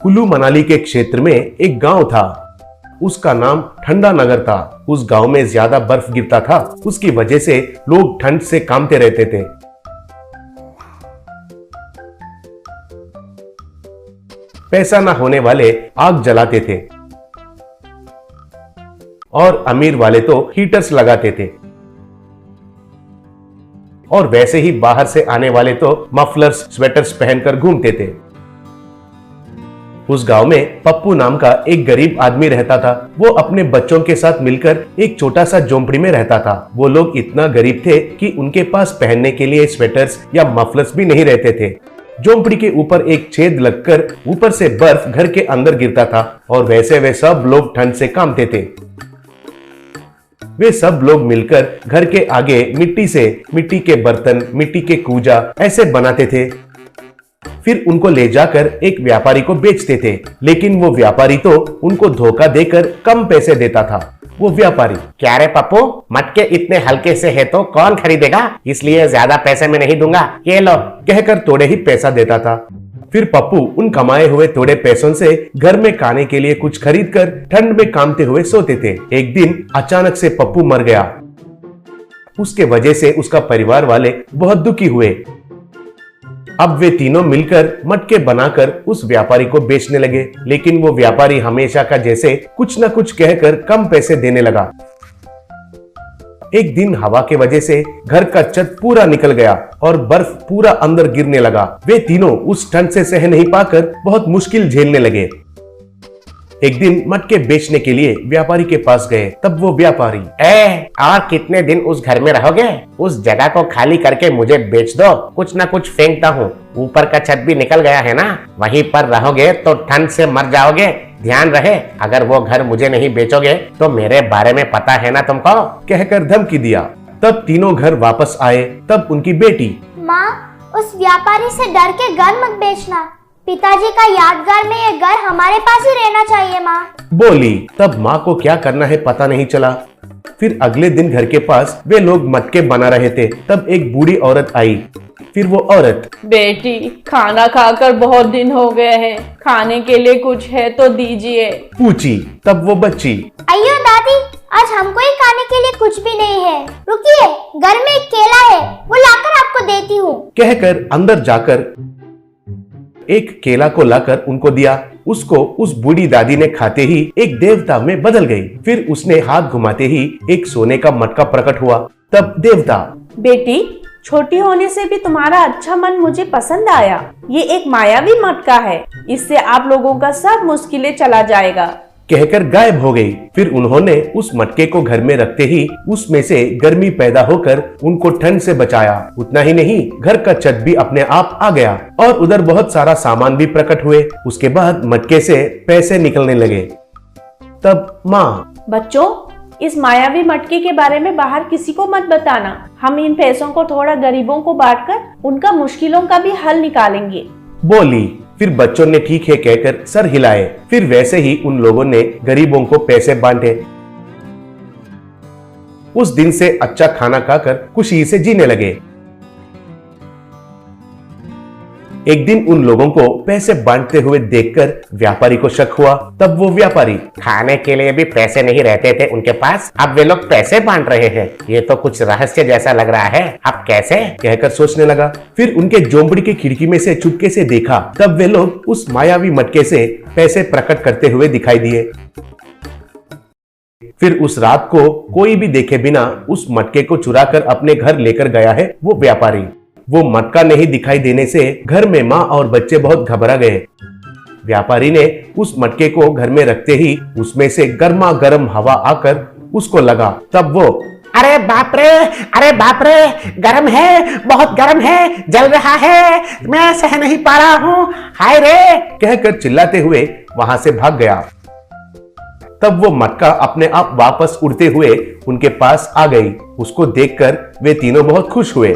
कुल्लू मनाली के क्षेत्र में एक गांव था। उसका नाम ठंडा नगर था। उस गांव में ज्यादा बर्फ गिरता था, उसकी वजह से लोग ठंड से कांपते रहते थे। पैसा न होने वाले आग जलाते थे और अमीर वाले तो हीटर्स लगाते थे, और वैसे ही बाहर से आने वाले तो मफलर्स स्वेटर्स पहनकर घूमते थे। उस गांव में पप्पू नाम का एक गरीब आदमी रहता था। वो अपने बच्चों के साथ मिलकर एक छोटा सा झोंपड़ी में रहता था। वो लोग इतना गरीब थे कि उनके पास पहनने के लिए स्वेटर्स या मफलर्स भी नहीं रहते थे। झोंपड़ी के ऊपर एक छेद लगकर ऊपर से बर्फ घर के अंदर गिरता था, और वैसे वे सब लोग ठंड से कांपते थे। वे सब लोग मिलकर घर के आगे मिट्टी से मिट्टी के बर्तन, मिट्टी के कूजा ऐसे बनाते थे। फिर उनको ले जाकर एक व्यापारी को बेचते थे, लेकिन वो व्यापारी तो उनको धोखा देकर कम पैसे देता था। वो व्यापारी, क्या रे पप्पू, मटके इतने हल्के से है तो कौन खरीदेगा, इसलिए ज्यादा पैसे में नहीं दूंगा, ये लो, कहकर थोड़े ही पैसा देता था। फिर पप्पू उन कमाए हुए थोड़े पैसों से घर में खाने के लिए कुछ खरीद कर ठंड में कांपते हुए सोते थे। एक दिन अचानक से पप्पू मर गया। उसके वजह से उसका परिवार वाले बहुत दुखी हुए। अब वे तीनों मिलकर मटके बनाकर उस व्यापारी को बेचने लगे, लेकिन वो व्यापारी हमेशा का जैसे कुछ न कुछ कहकर कम पैसे देने लगा। एक दिन हवा के वजह से घर का छत पूरा निकल गया और बर्फ पूरा अंदर गिरने लगा। वे तीनों उस ठंड से सह नहीं पाकर बहुत मुश्किल झेलने लगे। एक दिन मटके बेचने के लिए व्यापारी के पास गए। तब वो व्यापारी, और कितने दिन उस घर में रहोगे, उस जगह को खाली करके मुझे बेच दो, कुछ ना कुछ फेंकता हूँ, ऊपर का छत भी निकल गया है ना, वहीं पर रहोगे तो ठंड से मर जाओगे, ध्यान रहे, अगर वो घर मुझे नहीं बेचोगे तो मेरे बारे में पता है ना तुमको, कहकर धमकी दिया। तब तीनों घर वापस आए। तब उनकी बेटी, माँ, उस व्यापारी से डर के घर मत बेचना, पिताजी का यादगार में ये घर हमारे पास ही रहना चाहिए माँ, बोली। तब माँ को क्या करना है पता नहीं चला। फिर अगले दिन घर के पास वे लोग मटके बना रहे थे। तब एक बूढ़ी औरत आई। फिर वो औरत, बेटी, खाना खाकर बहुत दिन हो गए हैं, खाने के लिए कुछ है तो दीजिए, पूछी। तब वो बच्ची, अयो दादी, आज हमको ही खाने के लिए कुछ भी नहीं है, रुकिए, घर में एक केला है, वो लाकर आपको देती हूँ, कहकर अंदर जाकर एक केला को लाकर उनको दिया। उसको उस बूढ़ी दादी ने खाते ही एक देवता में बदल गई। फिर उसने हाथ घुमाते ही एक सोने का मटका प्रकट हुआ। तब देवता, बेटी, छोटी होने से भी तुम्हारा अच्छा मन मुझे पसंद आया। ये एक मायावी मटका है, इससे आप लोगों का सब मुश्किलें चला जाएगा, कहकर गायब हो गई। फिर उन्होंने उस मटके को घर में रखते ही उसमें से गर्मी पैदा होकर उनको ठंड से बचाया। उतना ही नहीं, घर का छत भी अपने आप आ गया और उधर बहुत सारा सामान भी प्रकट हुए। उसके बाद मटके से पैसे निकलने लगे। तब माँ, बच्चों, इस मायावी मटके के बारे में बाहर किसी को मत बताना। हम इन पैसों को थोड़ा गरीबों को बांटकर उनका मुश्किलों का भी हल निकालेंगे, बोली। फिर बच्चों ने ठीक है कहकर सर हिलाए। फिर वैसे ही उन लोगों ने गरीबों को पैसे बांटे। उस दिन से अच्छा खाना खाकर खुशी से जीने लगे। एक दिन उन लोगों को पैसे बांटते हुए देखकर व्यापारी को शक हुआ। तब वो व्यापारी, खाने के लिए भी पैसे नहीं रहते थे उनके पास, अब वे लोग पैसे बांट रहे हैं, ये तो कुछ रहस्य जैसा लग रहा है, अब कैसे, कहकर सोचने लगा। फिर उनके झोंपड़ी की खिड़की में से चुपके से देखा। तब वे लोग उस मायावी मटके से पैसे प्रकट करते हुए दिखाई दिए। फिर उस रात को कोई भी देखे बिना उस मटके को चुराकर अपने घर लेकर गया है वो व्यापारी। वो मटका नहीं दिखाई देने से घर में माँ और बच्चे बहुत घबरा गए। व्यापारी ने उस मटके को घर में रखते ही उसमें से गर्मा गर्म हवा आकर उसको लगा। तब वो, अरे बाप रे, अरे बाप रे, गर्म है, बहुत गर्म है, जल रहा है, मैं सह नहीं पा रहा हूँ, हाय रे, कहकर चिल्लाते हुए वहां से भाग गया। तब वो मटका अपने आप वापस उड़ते हुए उनके पास आ गई। उसको देखकर वे तीनों बहुत खुश हुए।